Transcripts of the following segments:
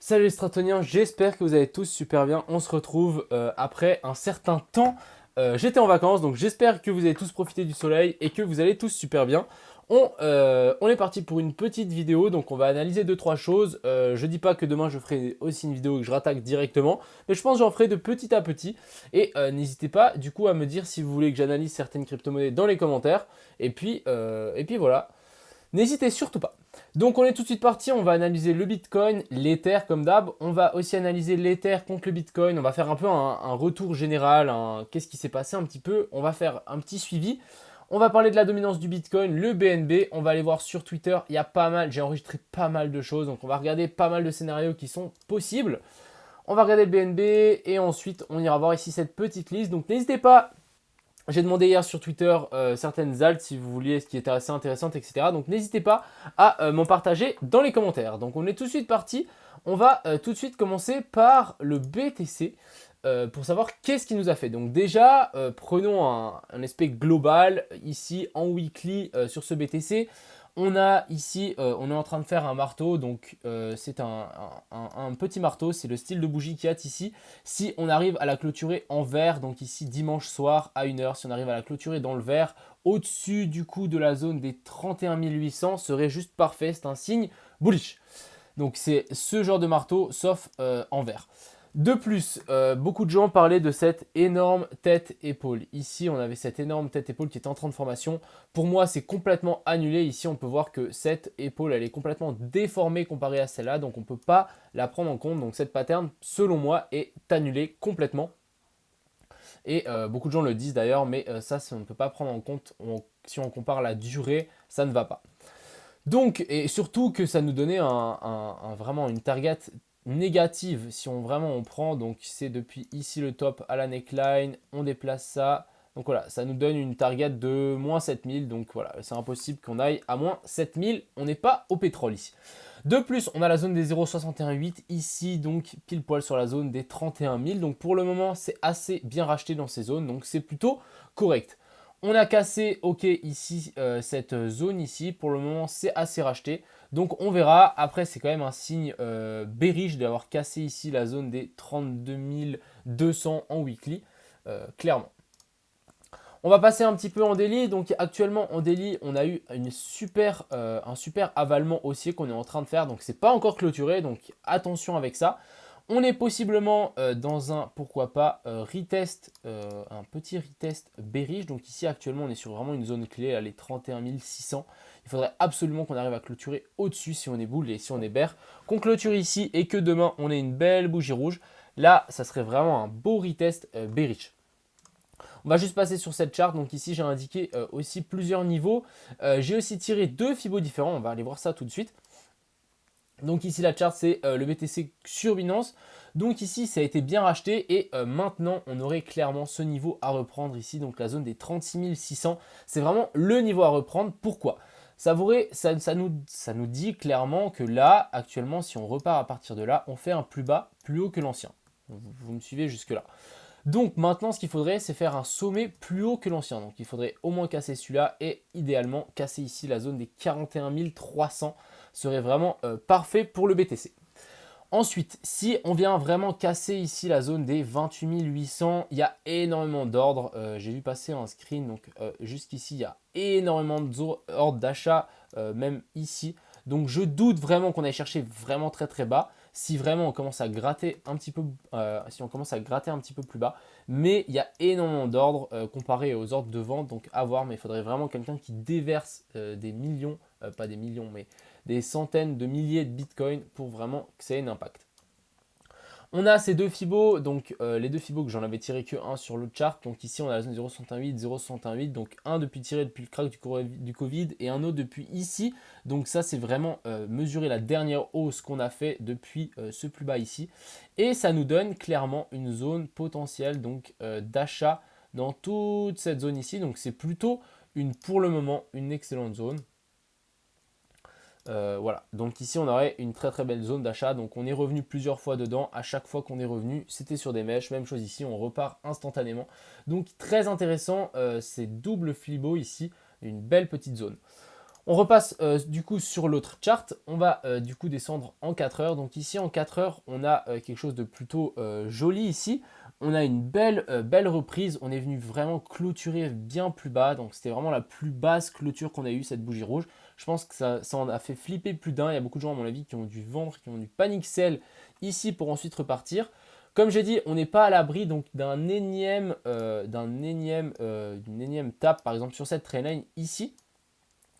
Salut les Stratoniens, j'espère que vous allez tous super bien. On se retrouve après un certain temps. J'étais en vacances, donc j'espère que vous avez tous profité du soleil et que vous allez tous super bien. On est parti pour une petite vidéo, donc on va analyser deux trois choses. Je dis pas que demain je ferai aussi une vidéo et que je rattaque directement, mais je pense que j'en ferai de petit à petit. Et n'hésitez pas du coup à me dire si vous voulez que j'analyse certaines crypto-monnaies dans les commentaires. Et puis voilà. N'hésitez surtout pas. Donc on est tout de suite parti, on va analyser le Bitcoin, l'Ether comme d'hab. On va aussi analyser l'Ether contre le Bitcoin. On va faire un peu un retour général, qu'est-ce qui s'est passé un petit peu. On va faire un petit suivi. On va parler de la dominance du Bitcoin, le BNB. On va aller voir sur Twitter, il y a pas mal, j'ai enregistré pas mal de choses. Donc on va regarder pas mal de scénarios qui sont possibles. On va regarder le BNB et ensuite on ira voir ici cette petite liste. Donc n'hésitez pas. J'ai demandé hier sur Twitter certaines alts si vous vouliez, ce qui était assez intéressante, etc. Donc n'hésitez pas à m'en partager dans les commentaires. Donc on est tout de suite parti. On va tout de suite commencer par le BTC pour savoir qu'est-ce qu'il nous a fait. Donc déjà, prenons un aspect global ici en weekly sur ce BTC. On a ici, on est en train de faire un marteau, donc c'est un petit marteau, c'est le style de bougie qu'il y a ici. Si on arrive à la clôturer en vert, donc ici dimanche soir à 1h, si on arrive à la clôturer dans le vert, au-dessus du coup de la zone des 31 800, serait juste parfait, c'est un signe bullish. Donc c'est ce genre de marteau, sauf en vert. De plus, beaucoup de gens parlaient de cette énorme tête-épaule. Ici, on avait cette énorme tête-épaule qui est en train de formation. Pour moi, c'est complètement annulé. Ici, on peut voir que cette épaule, elle est complètement déformée comparée à celle-là. Donc, on ne peut pas la prendre en compte. Donc, cette pattern, selon moi, est annulée complètement. Et beaucoup de gens le disent d'ailleurs, mais ça, on ne peut pas prendre en compte. Si on compare la durée, ça ne va pas. Donc, et surtout que ça nous donnait vraiment une target négative si on vraiment on prend, donc c'est depuis ici le top à la neckline, on déplace ça. Donc voilà, ça nous donne une target de moins 7000. Donc voilà, c'est impossible qu'on aille à moins 7000. On n'est pas au pétrole ici. De plus, on a la zone des 0,618 ici, donc pile poil sur la zone des 31 000. Donc pour le moment, c'est assez bien racheté dans ces zones, donc c'est plutôt correct. On a cassé, ok, ici, cette zone ici. Pour le moment, c'est assez racheté. Donc, on verra. Après, c'est quand même un signe bearish d'avoir cassé ici la zone des 32 200 en weekly, clairement. On va passer un petit peu en daily. Donc, actuellement, en daily, on a eu un super avalement haussier qu'on est en train de faire. Donc, c'est pas encore clôturé. Donc, attention avec ça. On est possiblement dans un, pourquoi pas, retest, un petit retest bearish. Donc ici actuellement on est sur vraiment une zone clé, là, les 31 600. Il faudrait absolument qu'on arrive à clôturer au-dessus si on est bull et si on est bear. Qu'on clôture ici et que demain on ait une belle bougie rouge. Là, ça serait vraiment un beau retest bearish. On va juste passer sur cette charte. Donc ici j'ai indiqué aussi plusieurs niveaux. J'ai aussi tiré deux Fibos différents. On va aller voir ça tout de suite. Donc ici la charte c'est le BTC sur Binance. Donc ici ça a été bien racheté et maintenant on aurait clairement ce niveau à reprendre ici. Donc la zone des 36 600, c'est vraiment le niveau à reprendre. Pourquoi? Ça nous dit clairement que là actuellement si on repart à partir de là, on fait un plus bas plus haut que l'ancien. Vous me suivez jusque là. Donc maintenant, ce qu'il faudrait, c'est faire un sommet plus haut que l'ancien. Donc il faudrait au moins casser celui-là et idéalement casser ici la zone des 41 300 serait vraiment parfait pour le BTC. Ensuite, si on vient vraiment casser ici la zone des 28 800, il y a énormément d'ordres. J'ai vu passer un screen, donc jusqu'ici, il y a énormément d'ordres d'achat, même ici. Donc je doute vraiment qu'on aille chercher vraiment très très bas. Si vraiment on commence à gratter un petit peu, si on commence à gratter un petit peu plus bas, mais il y a énormément d'ordres comparé aux ordres de vente, donc à voir. Mais il faudrait vraiment quelqu'un qui déverse des millions, pas des millions, mais des centaines de milliers de bitcoins pour vraiment que ça ait un impact. On a ces deux Fibos, donc les deux Fibos que j'en avais tiré que un sur le chart. Donc ici on a la zone 0,68, 0,68, donc un tiré depuis le crack du Covid et un autre depuis ici. Donc ça c'est vraiment mesurer la dernière hausse qu'on a fait depuis ce plus bas ici. Et ça nous donne clairement une zone potentielle donc d'achat dans toute cette zone ici. Donc c'est plutôt pour le moment une excellente zone. Voilà, donc ici on aurait une très très belle zone d'achat. Donc on est revenu plusieurs fois dedans. À chaque fois qu'on est revenu, c'était sur des mèches. Même chose ici, on repart instantanément. Donc très intéressant, ces doubles Flibo ici, une belle petite zone. On repasse du coup sur l'autre chart, on va du coup descendre en 4 heures. Donc ici en 4 heures, on a quelque chose de plutôt joli ici. On a une belle reprise, on est venu vraiment clôturer bien plus bas. Donc c'était vraiment la plus basse clôture qu'on a eue cette bougie rouge. Je pense que ça en a fait flipper plus d'un. Il y a beaucoup de gens à mon avis qui ont dû vendre, qui ont dû panic sell ici pour ensuite repartir. Comme j'ai dit, on n'est pas à l'abri donc d'une énième tape par exemple sur cette trendline ici.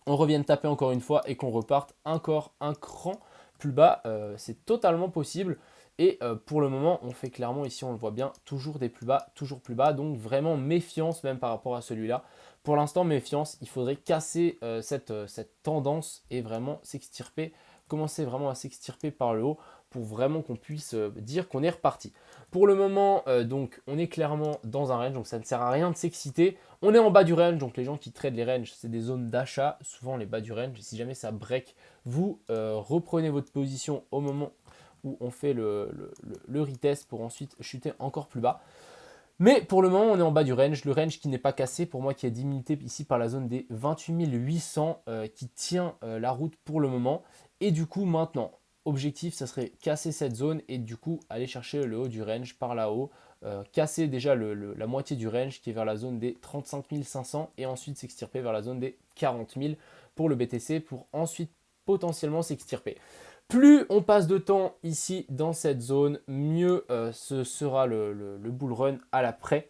On revienne taper encore une fois et qu'on reparte encore un cran plus bas. C'est totalement possible. Et pour le moment, on fait clairement ici, on le voit bien, toujours des plus bas, toujours plus bas. Donc vraiment méfiance même par rapport à celui-là. Pour l'instant, méfiance, il faudrait casser cette tendance et vraiment s'extirper, commencer vraiment à s'extirper par le haut pour vraiment qu'on puisse dire qu'on est reparti. Pour le moment, donc on est clairement dans un range, donc ça ne sert à rien de s'exciter. On est en bas du range, donc les gens qui tradent les ranges, c'est des zones d'achat, souvent les bas du range. Et si jamais ça break, vous reprenez votre position au moment où on fait le retest pour ensuite chuter encore plus bas. Mais pour le moment, on est en bas du range. Le range qui n'est pas cassé, pour moi, qui est limité ici par la zone des 28 800 qui tient la route pour le moment. Et du coup, maintenant, objectif, ça serait casser cette zone et du coup, aller chercher le haut du range par là-haut. Casser déjà la moitié du range qui est vers la zone des 35 500 et ensuite s'extirper vers la zone des 40 000 pour le BTC pour ensuite potentiellement s'extirper. Plus on passe de temps ici dans cette zone, mieux ce sera le bull run à l'après.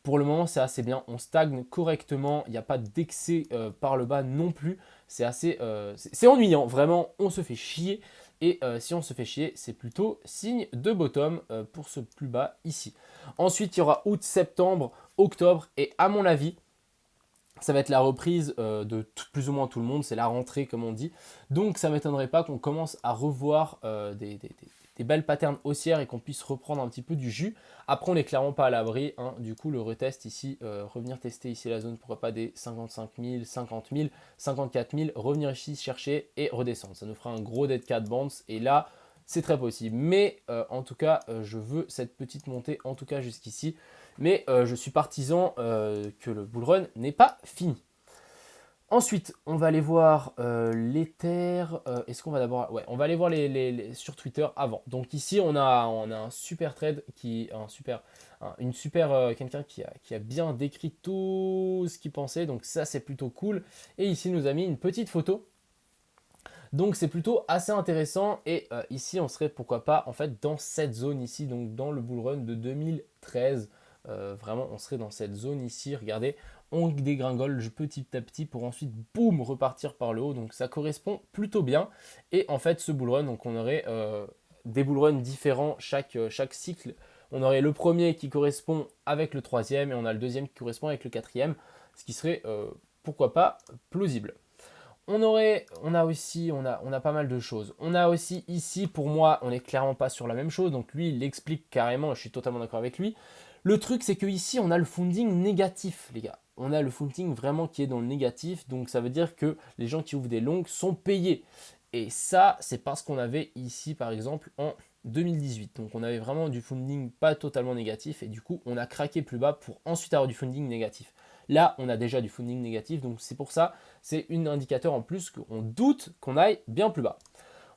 Pour le moment, c'est assez bien. On stagne correctement. Il n'y a pas d'excès par le bas non plus. C'est assez, c'est ennuyant. Vraiment, on se fait chier. Et si on se fait chier, c'est plutôt signe de bottom pour ce plus bas ici. Ensuite, il y aura août, septembre, octobre. Et à mon avis, ça va être la reprise de plus ou moins tout le monde, c'est la rentrée comme on dit. Donc ça ne m'étonnerait pas qu'on commence à revoir des belles patterns haussières et qu'on puisse reprendre un petit peu du jus. Après on n'est clairement pas à l'abri, hein. Du coup le retest ici, revenir tester ici la zone, pourquoi pas des 55 000, 50 000, 54 000, revenir ici chercher et redescendre. Ça nous fera un gros dead cat bounce et là c'est très possible. Mais en tout cas je veux cette petite montée en tout cas jusqu'ici. Mais je suis partisan que le bull run n'est pas fini. Ensuite, on va aller voir l'Ether. Est-ce qu'on va d'abord... Ouais, on va aller voir sur Twitter avant. Donc ici, on a un super trade, quelqu'un qui a bien décrit tout ce qu'il pensait. Donc ça, c'est plutôt cool. Et ici, il nous a mis une petite photo. Donc c'est plutôt assez intéressant. Et ici, on serait pourquoi pas en fait dans cette zone ici, donc dans le bull run de 2013. Vraiment, on serait dans cette zone ici. Regardez, on dégringole petit à petit pour ensuite, boum, repartir par le haut. Donc ça correspond plutôt bien. Et en fait, ce bull run, donc on aurait des bull runs différents chaque cycle. On aurait le premier qui correspond avec le troisième et on a le deuxième qui correspond avec le quatrième. Ce qui serait, pourquoi pas, plausible. On a pas mal de choses. On a aussi ici, pour moi, on n'est clairement pas sur la même chose. Donc lui, il l'explique carrément, et je suis totalement d'accord avec lui. Le truc, c'est que ici, on a le funding négatif, les gars. On a le funding vraiment qui est dans le négatif. Donc ça veut dire que les gens qui ouvrent des longues sont payés. Et ça, c'est parce qu'on avait ici, par exemple, en 2018. Donc on avait vraiment du funding pas totalement négatif. Et du coup, on a craqué plus bas pour ensuite avoir du funding négatif. Là, on a déjà du funding négatif. Donc c'est pour ça, c'est un indicateur en plus qu'on doute qu'on aille bien plus bas.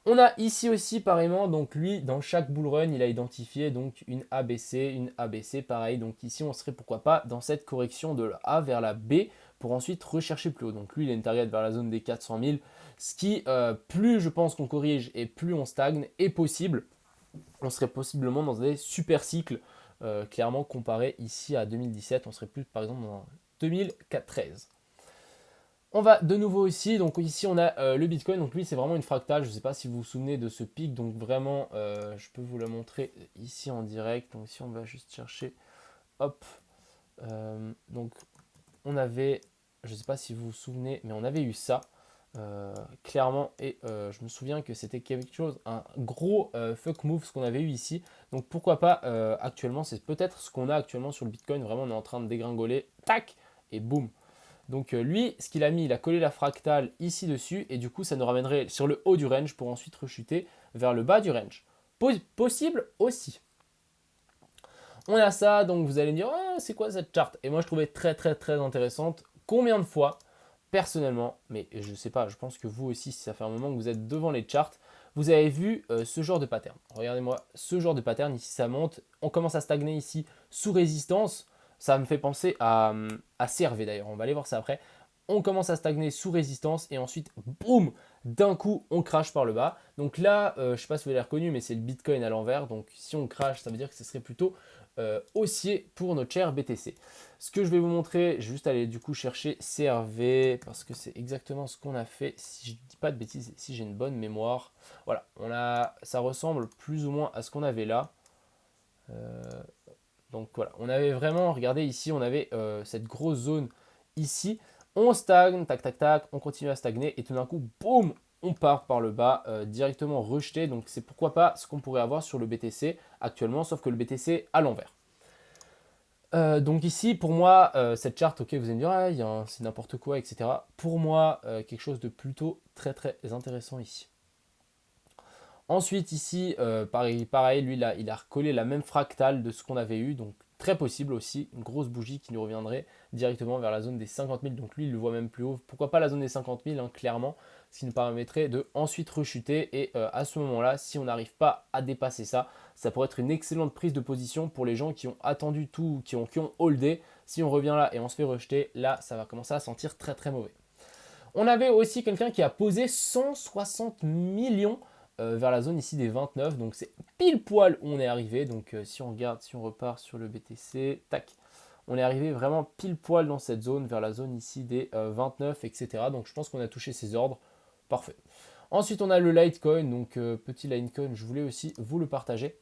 On a ici aussi pareillement, donc lui, dans chaque bull run, il a identifié donc une ABC, pareil. Donc ici, on serait pourquoi pas dans cette correction de la A vers la B pour ensuite rechercher plus haut. Donc lui, il a une target vers la zone des 400 000, ce qui, plus je pense qu'on corrige et plus on stagne, est possible. On serait possiblement dans des super cycles, clairement comparé ici à 2017, on serait plus par exemple dans 2013. On va de nouveau ici, donc ici on a le Bitcoin, donc lui c'est vraiment une fractale, je ne sais pas si vous vous souvenez de ce pic, donc vraiment je peux vous le montrer ici en direct, donc ici on va juste chercher, hop, donc on avait, je ne sais pas si vous vous souvenez, mais on avait eu ça, clairement, et je me souviens que c'était quelque chose, un gros fuck move ce qu'on avait eu ici, donc pourquoi pas actuellement, c'est peut-être ce qu'on a actuellement sur le Bitcoin, vraiment on est en train de dégringoler, tac, et boum. Donc lui, ce qu'il a mis, il a collé la fractale ici dessus et du coup, ça nous ramènerait sur le haut du range pour ensuite rechuter vers le bas du range. Possible aussi. On a ça, donc vous allez me dire, ah, c'est quoi cette charte? Et moi, je trouvais très très très intéressante. Combien de fois personnellement, mais je sais pas, je pense que vous aussi, si ça fait un moment que vous êtes devant les charts, vous avez vu ce genre de pattern. Regardez-moi, ce genre de pattern, ici ça monte, on commence à stagner ici sous résistance. Ça me fait penser à CRV d'ailleurs, on va aller voir ça après. On commence à stagner sous résistance et ensuite, boum, d'un coup, on crache par le bas. Donc là, je ne sais pas si vous l'avez reconnu, mais c'est le Bitcoin à l'envers. Donc si on crache, ça veut dire que ce serait plutôt haussier pour notre cher BTC. Ce que je vais vous montrer, je vais juste aller du coup chercher CRV parce que c'est exactement ce qu'on a fait. Si je ne dis pas de bêtises, si j'ai une bonne mémoire. Voilà, ça ressemble plus ou moins à ce qu'on avait là. Donc voilà, on avait vraiment, regardez ici, on avait cette grosse zone ici. On stagne, tac, tac, tac, on continue à stagner et tout d'un coup, boum, on part par le bas, directement rejeté. Donc c'est pourquoi pas ce qu'on pourrait avoir sur le BTC actuellement, sauf que le BTC à l'envers. Donc ici, pour moi, cette charte, ok, vous allez me dire, ah, c'est n'importe quoi, etc. Pour moi, quelque chose de plutôt très très intéressant ici. Ensuite, ici, pareil, lui, là, il a recollé la même fractale de ce qu'on avait eu. Donc, très possible aussi, une grosse bougie qui nous reviendrait directement vers la zone des 50 000. Donc, lui, il le voit même plus haut. Pourquoi pas la zone des 50 000, hein, clairement, ce qui nous permettrait de ensuite rechuter. Et à ce moment-là, si on n'arrive pas à dépasser ça, ça pourrait être une excellente prise de position pour les gens qui ont attendu tout, qui ont holdé. Si on revient là et on se fait rejeter, là, ça va commencer à sentir très très mauvais. On avait aussi quelqu'un qui a posé 160 millions vers la zone ici des 29. Donc c'est pile poil où on est arrivé. Donc si on regarde, si on repart sur le BTC, tac, on est arrivé vraiment pile poil dans cette zone, vers la zone ici des 29, etc. Donc je pense qu'on a touché ces ordres. Parfait. Ensuite, on a le Litecoin. Donc petit Litecoin, je voulais aussi vous le partager.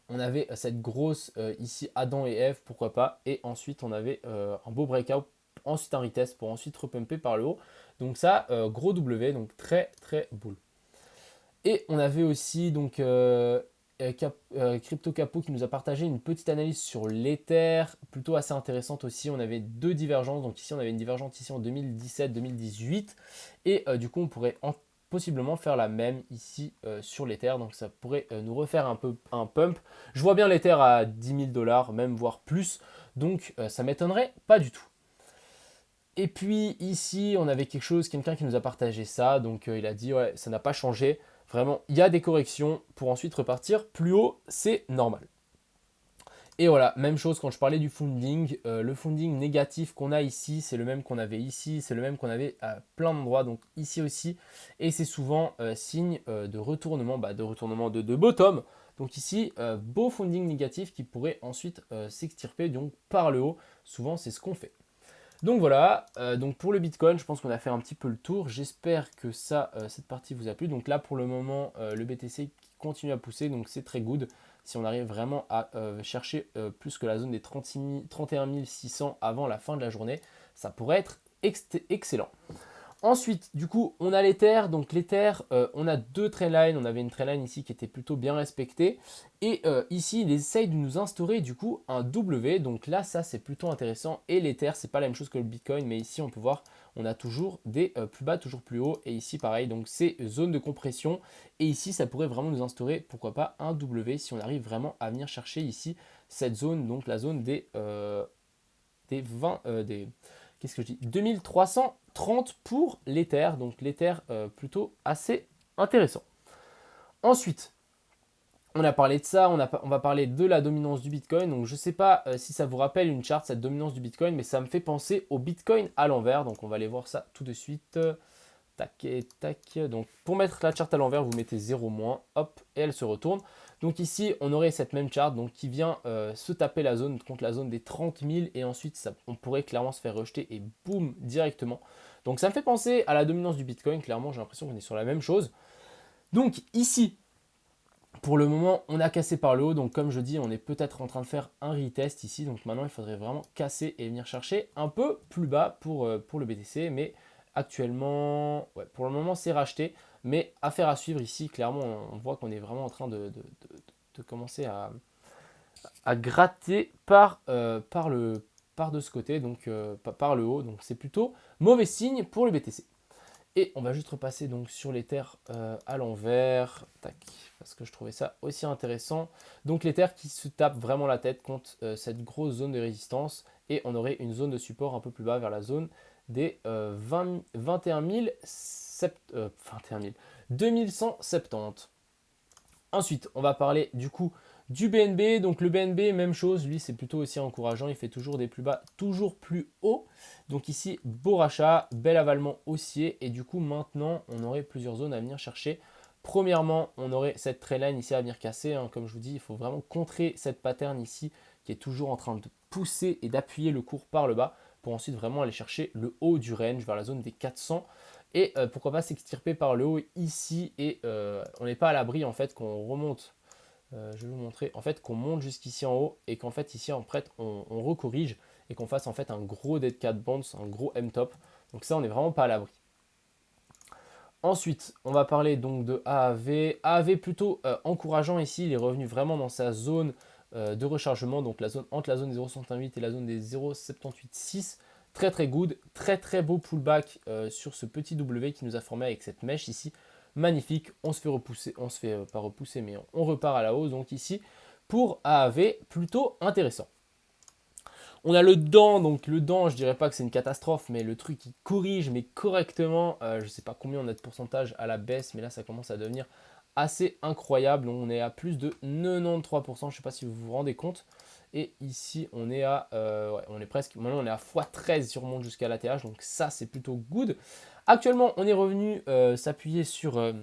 On avait cette grosse ici Adam et Eve, pourquoi pas. Et ensuite, on avait un beau breakout, ensuite un retest pour ensuite repumper par le haut. Donc ça, gros W, donc très très bull. Et on avait aussi donc Crypto Capo qui nous a partagé une petite analyse sur l'Ether, plutôt assez intéressante aussi. On avait deux divergences. Donc ici, on avait une divergence ici en 2017-2018. Et du coup, on pourrait possiblement faire la même ici sur l'Ether. Donc ça pourrait nous refaire un peu un pump. Je vois bien l'Ether à 10 000 $, même voire plus. Donc ça m'étonnerait pas du tout. Et puis ici, on avait quelque chose, quelqu'un qui nous a partagé ça. Donc il a dit, ouais, ça n'a pas changé. Vraiment, il y a des corrections pour ensuite repartir plus haut, c'est normal. Et voilà, même chose quand je parlais du funding. Le funding négatif qu'on a ici, c'est le même qu'on avait ici, c'est le même qu'on avait à plein d'endroits, donc ici aussi. Et c'est souvent signe de retournement, de bottom. Donc ici, beau funding négatif qui pourrait ensuite s'extirper donc par le haut. Souvent, c'est ce qu'on fait. Donc voilà, donc pour le Bitcoin, je pense qu'on a fait un petit peu le tour. J'espère que cette partie vous a plu. Donc là, pour le moment, le BTC qui continue à pousser, donc c'est très good. Si on arrive vraiment à chercher plus que la zone des 31 600 avant la fin de la journée, ça pourrait être excellent. Ensuite, du coup, on a l'Ether. Donc l'Ether, on a deux trendlines. On avait une trendline ici qui était plutôt bien respectée. Et ici, il essaye de nous instaurer du coup un W. Donc là, ça, c'est plutôt intéressant. Et l'Ether, c'est pas la même chose que le Bitcoin. Mais ici, on peut voir, on a toujours des plus bas, toujours plus haut. Et ici, pareil, donc c'est zone de compression. Et ici, ça pourrait vraiment nous instaurer, pourquoi pas, un W si on arrive vraiment à venir chercher ici cette zone. Donc la zone des 20... qu'est-ce que je dis 2330 pour l'Ether. Donc l'Ether plutôt assez intéressant. Ensuite, on a parlé de ça, on va parler de la dominance du Bitcoin. Donc je ne sais pas si ça vous rappelle une charte, cette dominance du Bitcoin, mais ça me fait penser au Bitcoin à l'envers. Donc on va aller voir ça tout de suite. Tac et tac. Donc pour mettre la charte à l'envers, vous mettez 0 moins, hop, et elle se retourne. Donc ici, on aurait cette même charte donc, qui vient se taper la zone contre la zone des 30 000 et ensuite on pourrait clairement se faire rejeter et boum, directement. Donc ça me fait penser à la dominance du Bitcoin, clairement j'ai l'impression qu'on est sur la même chose. Donc ici, pour le moment, on a cassé par le haut, donc comme je dis, on est peut-être en train de faire un retest ici, donc maintenant il faudrait vraiment casser et venir chercher un peu plus bas pour le BTC, mais actuellement, ouais, pour le moment c'est racheté, mais affaire à suivre ici, clairement on voit qu'on est vraiment en train de commencer à gratter par de ce côté, donc par le haut, donc c'est plutôt mauvais signe pour le BTC. Et on va juste repasser donc sur l'Ether à l'envers, tac, parce que je trouvais ça aussi intéressant. Donc l'Ether qui se tape vraiment la tête contre cette grosse zone de résistance et on aurait une zone de support un peu plus bas vers la zone des 21 2170. Ensuite, on va parler du coup du BNB. Donc le BNB, même chose, lui c'est plutôt aussi encourageant, il fait toujours des plus bas, toujours plus haut. Donc ici, beau rachat, bel avalement haussier. Et du coup, maintenant, on aurait plusieurs zones à venir chercher. Premièrement, on aurait cette trendline ici à venir casser. Hein. Comme je vous dis, il faut vraiment contrer cette pattern ici qui est toujours en train de pousser et d'appuyer le cours par le bas pour ensuite vraiment aller chercher le haut du range vers la zone des 400. Et pourquoi pas s'extirper par le haut ici. Et on n'est pas à l'abri en fait qu'on remonte. Je vais vous montrer en fait qu'on monte jusqu'ici en haut et qu'en fait ici en prête on recorrige et qu'on fasse en fait un gros dead cat bounce, un gros M-top. Donc ça on n'est vraiment pas à l'abri. Ensuite, on va parler donc de AAV. AAV plutôt encourageant ici, il est revenu vraiment dans sa zone de rechargement, donc la zone entre la zone des 0,68 et la zone des 0,786. Très très good, très très beau pullback sur ce petit W qui nous a formé avec cette mèche ici. Magnifique, on se fait repousser, on se fait pas repousser, mais on repart à la hausse. Donc ici, pour AAV, plutôt intéressant. On a le dent, donc le dent, je dirais pas que c'est une catastrophe, mais le truc qui corrige, mais correctement. Je ne sais pas combien on a de pourcentage à la baisse, mais là ça commence à devenir assez incroyable. On est à plus de 93%, je ne sais pas si vous vous rendez compte. Et ici on est à, ouais, on est presque, maintenant on est à x13 si on remonte jusqu'à l'ATH, donc ça c'est plutôt good. Actuellement on est revenu s'appuyer sur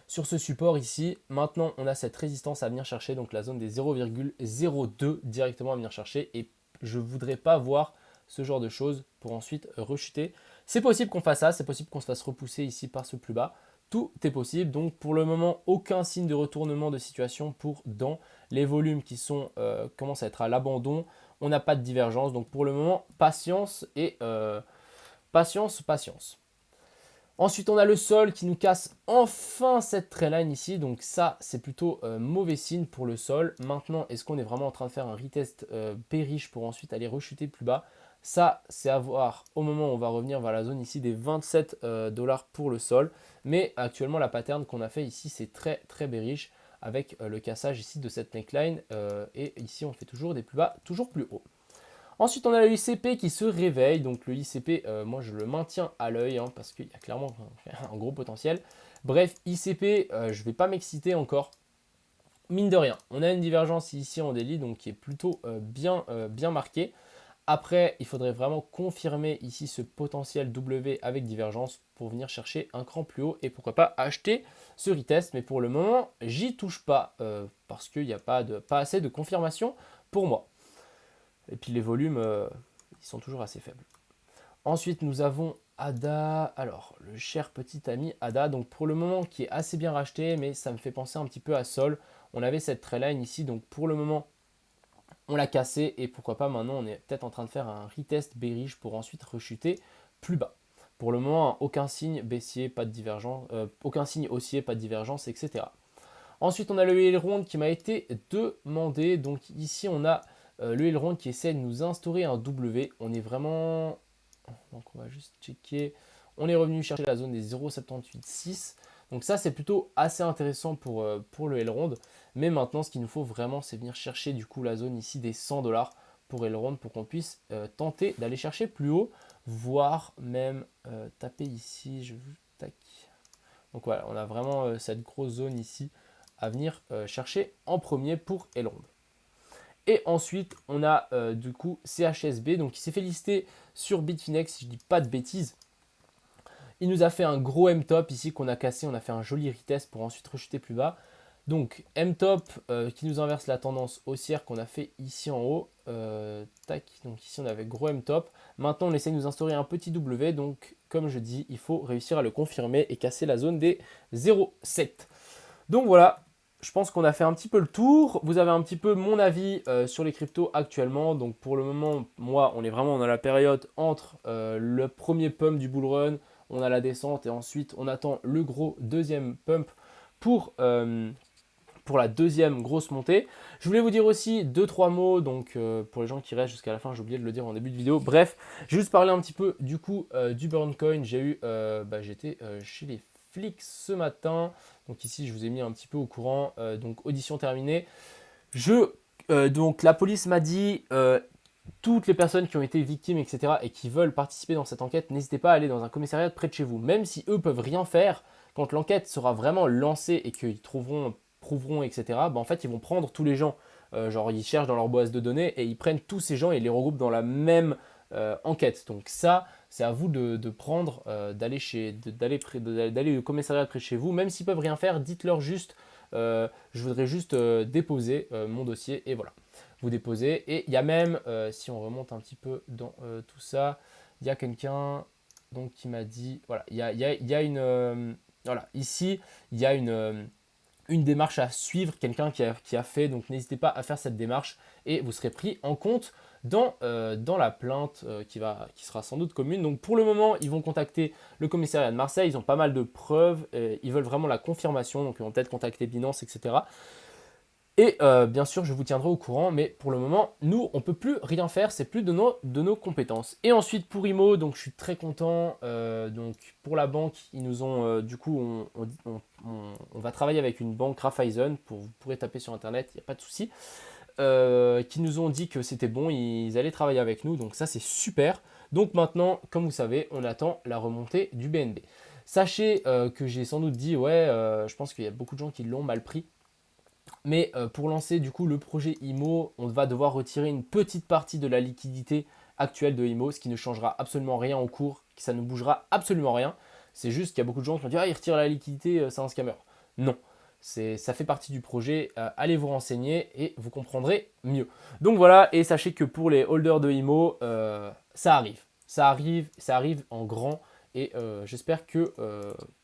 ce support ici. Maintenant, on a cette résistance à venir chercher, donc la zone des 0,02 directement à venir chercher. Et je ne voudrais pas voir ce genre de choses pour ensuite rechuter. C'est possible qu'on fasse ça, c'est possible qu'on se fasse repousser ici par ce plus bas. Tout est possible. Donc pour le moment, aucun signe de retournement de situation pour dans les volumes qui sont commencent à être à l'abandon. On n'a pas de divergence. Donc pour le moment, patience et patience. Ensuite, on a le sol qui nous casse enfin cette trendline ici. Donc ça, c'est plutôt mauvais signe pour le sol. Maintenant, est-ce qu'on est vraiment en train de faire un retest bearish pour ensuite aller rechuter plus bas? Ça, c'est à voir au moment où on va revenir vers la zone ici des 27 dollars pour le sol. Mais actuellement, la pattern qu'on a fait ici, c'est très très bearish avec le cassage ici de cette neckline. Et ici, on fait toujours des plus bas, toujours plus haut. Ensuite, on a le ICP qui se réveille. Donc le ICP, moi je le maintiens à l'œil hein, parce qu'il y a clairement un gros potentiel. Bref, ICP, je ne vais pas m'exciter encore. Mine de rien, on a une divergence ici en daily donc qui est plutôt bien marquée. Après, il faudrait vraiment confirmer ici ce potentiel W avec divergence pour venir chercher un cran plus haut et pourquoi pas acheter ce retest. Mais pour le moment, j'y touche pas parce qu'il n'y a pas assez de confirmation pour moi. Et puis les volumes, ils sont toujours assez faibles. Ensuite, nous avons ADA. Alors, le cher petit ami ADA, donc pour le moment, qui est assez bien racheté, mais ça me fait penser un petit peu à Sol. On avait cette trendline ici, donc pour le moment, on l'a cassé. Et pourquoi pas, maintenant, on est peut-être en train de faire un retest bearish pour ensuite rechuter plus bas. Pour le moment, aucun signe baissier, pas de divergence, aucun signe haussier, pas de divergence, etc. Ensuite, on a le aileron qui m'a été demandé. Donc ici, on a le aileron qui essaie de nous instaurer un W. On est vraiment... Donc on va juste checker. On est revenu chercher la zone des 0,786. Donc ça, c'est plutôt assez intéressant pour le aileron. Mais maintenant, ce qu'il nous faut vraiment, c'est venir chercher du coup la zone ici des 100 dollars pour aileron pour qu'on puisse tenter d'aller chercher plus haut, voire même taper ici. Tac. Donc voilà, on a vraiment cette grosse zone ici à venir chercher en premier pour aileron. Et ensuite, on a du coup CHSB, donc il s'est fait lister sur Bitfinex, si je ne dis pas de bêtises. Il nous a fait un gros M-top ici qu'on a cassé, on a fait un joli retest pour ensuite rechuter plus bas. Donc M-top qui nous inverse la tendance haussière qu'on a fait ici en haut. Tac, donc ici on avait gros M-top. Maintenant on essaie de nous instaurer un petit W, donc comme je dis, il faut réussir à le confirmer et casser la zone des 0,7. Donc voilà, je pense qu'on a fait un petit peu le tour. Vous avez un petit peu mon avis sur les cryptos actuellement. Donc pour le moment, moi, on est vraiment dans la période entre le premier pump du bull run, on a la descente et ensuite on attend le gros deuxième pump pour la deuxième grosse montée. Je voulais vous dire aussi 2-3 mots, donc pour les gens qui restent jusqu'à la fin, j'ai oublié de le dire en début de vidéo. Bref, j'ai juste parlé un petit peu du coup du Burncoin. J'étais chez les flics ce matin. Donc ici, je vous ai mis un petit peu au courant. Donc audition terminée. Donc la police m'a dit toutes les personnes qui ont été victimes, etc., et qui veulent participer dans cette enquête, n'hésitez pas à aller dans un commissariat près de chez vous. Même si eux peuvent rien faire, quand l'enquête sera vraiment lancée et qu'ils prouveront, etc., bah en fait, ils vont prendre tous les gens. Genre, ils cherchent dans leur base de données et ils prennent tous ces gens et ils les regroupent dans la même enquête. Donc ça, c'est à vous de prendre, d'aller au commissariat près de chez vous. Même s'ils peuvent rien faire, dites-leur juste, je voudrais juste déposer mon dossier et voilà. Vous déposez. Et il y a même, si on remonte un petit peu dans tout ça, il y a quelqu'un donc qui m'a dit, voilà, il y a une, voilà, ici, il y a une démarche à suivre, quelqu'un qui a fait, donc n'hésitez pas à faire cette démarche et vous serez pris en compte dans la plainte qui sera sans doute commune. Donc pour le moment, ils vont contacter le commissariat de Marseille, ils ont pas mal de preuves, ils veulent vraiment la confirmation, donc ils vont peut-être contacter Binance, etc. Et bien sûr, je vous tiendrai au courant, mais pour le moment, nous, on ne peut plus rien faire, c'est plus de nos compétences. Et ensuite, pour IMO, donc je suis très content. Donc pour la banque, ils nous ont, du coup, on va travailler avec une banque Raiffeisen, vous pourrez taper sur Internet, il n'y a pas de souci, qui nous ont dit que c'était bon, ils allaient travailler avec nous, donc ça c'est super. Donc maintenant, comme vous savez, on attend la remontée du BNB. Sachez que j'ai sans doute dit, ouais, je pense qu'il y a beaucoup de gens qui l'ont mal pris. Mais pour lancer du coup le projet IMO, on va devoir retirer une petite partie de la liquidité actuelle de IMO, ce qui ne changera absolument rien au cours, ça ne bougera absolument rien. C'est juste qu'il y a beaucoup de gens qui vont dire ah, il retire la liquidité, c'est un scammer. Non, ça fait partie du projet, allez vous renseigner et vous comprendrez mieux. Donc voilà, et sachez que pour les holders de IMO, ça arrive. Ça arrive en grand et j'espère que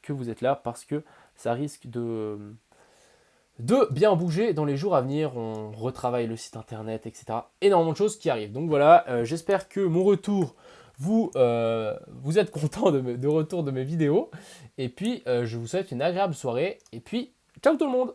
vous êtes là parce que ça risque de bien bouger dans les jours à venir. On retravaille le site internet, etc. Énormément de choses qui arrivent. Donc voilà, j'espère que mon retour, vous êtes content de retour de mes vidéos. Et puis, je vous souhaite une agréable soirée. Et puis, ciao tout le monde!